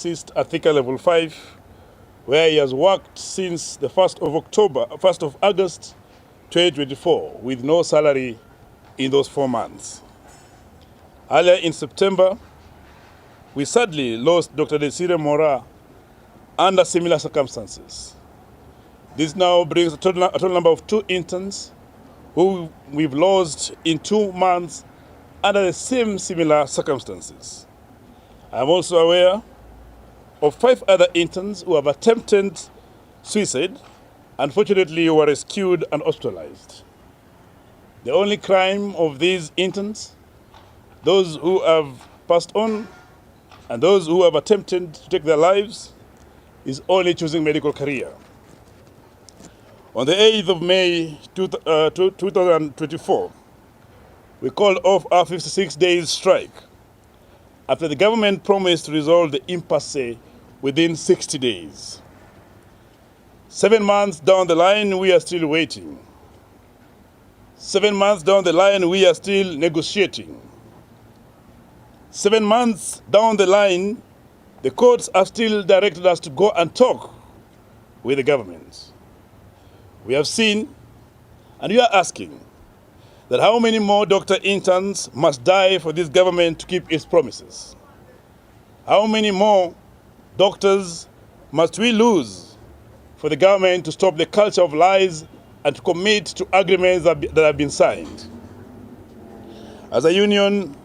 pharmacist at Thika Level 5, where he has worked since the 1st of August 2024 with no salary in those 4 months. Earlier in September, we sadly lost Dr. Desire Mora under similar circumstances. This now brings a total number of 2 interns who we've lost in 2 months under the same similar circumstances. I'm also aware of 5 other interns who have attempted suicide, unfortunately were rescued and hospitalized. The only crime of these interns, those who have passed on and those who have attempted to take their lives, is only choosing medical career. On the 8th of May 2024, we called off our 56 days strike after the government promised to resolve the impasse within 60 days. 7 months down the line, we are still waiting. 7 months down the line, we are still negotiating. 7 months down the line, the courts have still directed us to go and talk with the government. We have seen, and we are asking, that how many more doctor interns must die for this government to keep its promises? How many more doctors must we lose for the government to stop the culture of lies and to commit to agreements that have been signed? As a union,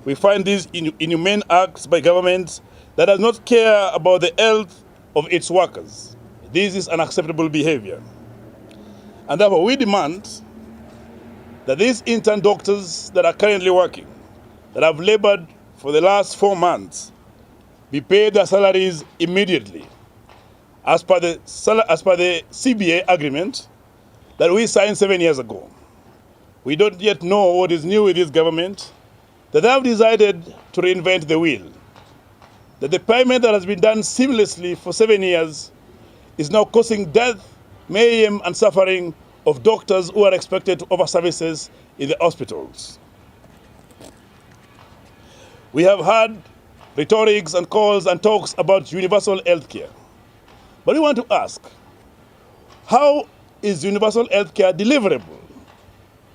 we find these inhumane acts by government that does not care about the health of its workers. This is unacceptable behavior. And therefore, we demand that these intern doctors that are currently working, that have labored for the last 4 months, be paid their salaries immediately, as per the CBA agreement that we signed 7 years ago. We don't yet know what is new with this government, that they have decided to reinvent the wheel, that the payment that has been done seamlessly for 7 years is now causing death, mayhem, and suffering of doctors who are expected to offer services in the hospitals. We have had rhetorics and calls and talks about universal health care. But we want to ask, how is universal health care deliverable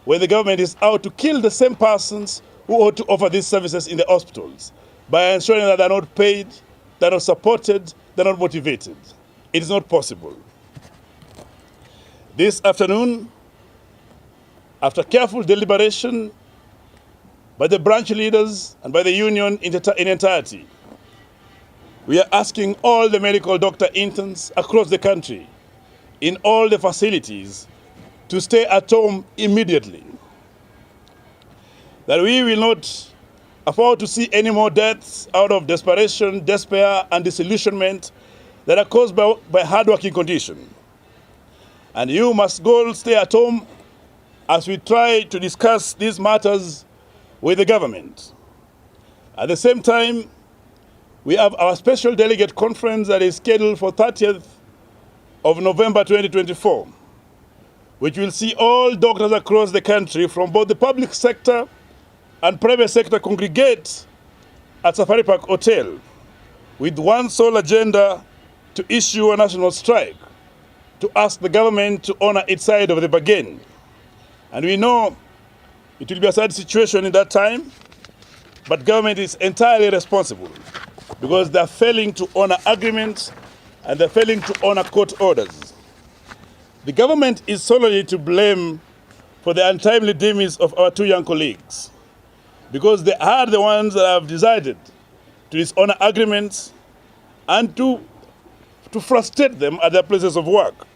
when the government is out to kill the same persons who ought to offer these services in the hospitals by ensuring that they're not paid, they're not supported, they're not motivated? It is not possible. This afternoon, after careful deliberation by the branch leaders and by the union in entirety, we are asking all the medical doctor interns across the country, in all the facilities, to stay at home immediately. That we will not afford to see any more deaths out of desperation, despair, and disillusionment that are caused by hard-working conditions. And you must go stay at home as we try to discuss these matters with the government. At the same time, we have our special delegate conference that is scheduled for 30th of November 2024, which will see all doctors across the country from both the public sector and private sector congregate at Safari Park Hotel with one sole agenda: to issue a national strike, to ask the government to honor its side of the bargain. And we know it will be a sad situation in that time, but government is entirely responsible because they're failing to honor agreements and they're failing to honor court orders. The government is solely to blame for the untimely demise of our 2 young colleagues, because they are the ones that have decided to dishonor agreements and to frustrate them at their places of work.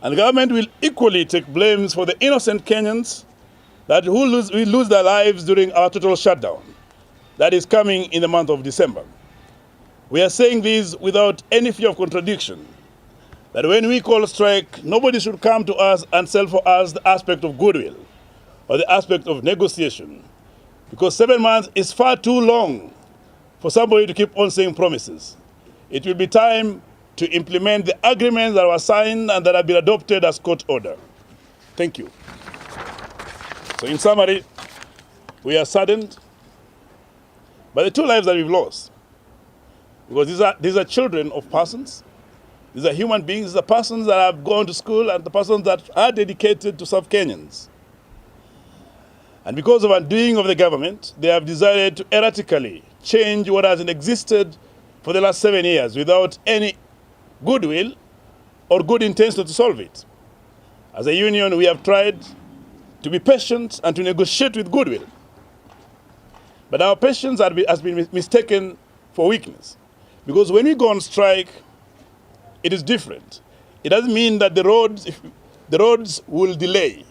And the government will equally take blames for the innocent Kenyans that will lose their lives during our total shutdown that is coming in the month of December. We are saying this without any fear of contradiction, that when we call a strike, nobody should come to us and sell for us the aspect of goodwill or the aspect of negotiation, because 7 months is far too long for somebody to keep on saying promises. It will be time to implement the agreements that were signed and that have been adopted as court order. Thank you. So in summary, we are saddened by the 2 lives that we've lost. Because these are children of persons. These are human beings. These are persons that have gone to school and the persons that are dedicated to serve Kenyans. And because of undoing of the government, they have decided to erratically change what has existed for the last 7 years without any goodwill or good intention to solve it. As a union, we have tried to be patient and to negotiate with goodwill. But our patience has been mistaken for weakness. Because when we go on strike, it is different. It doesn't mean that the roads will delay.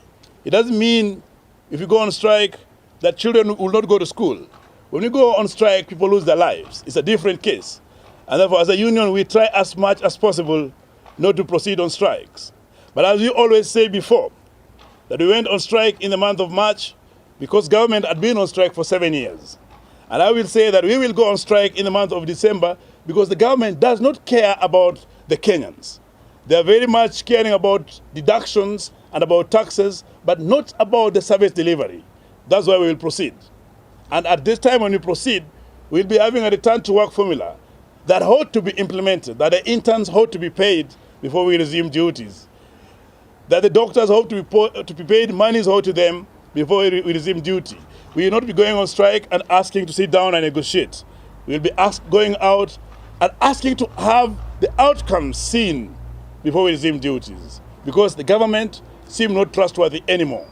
It doesn't mean if you go on strike that children will not go to school. When we go on strike, people lose their lives. It's a different case. And therefore, as a union, we try as much as possible not to proceed on strikes. But as we always say before, that we went on strike in the month of March because government had been on strike for 7 years. And I will say that we will go on strike in the month of December because the government does not care about the Kenyans. They are very much caring about deductions and about taxes, but not about the service delivery. That's why we will proceed. And at this time when we proceed, we'll be having a return to work formula that ought to be implemented, that the interns ought to be paid before we resume duties, that the doctors ought to be paid, money is owed to them before we resume duty. We will not be going on strike and asking to sit down and negotiate. We will be going out and asking to have the outcomes seen before we resume duties, because the government seems not trustworthy anymore.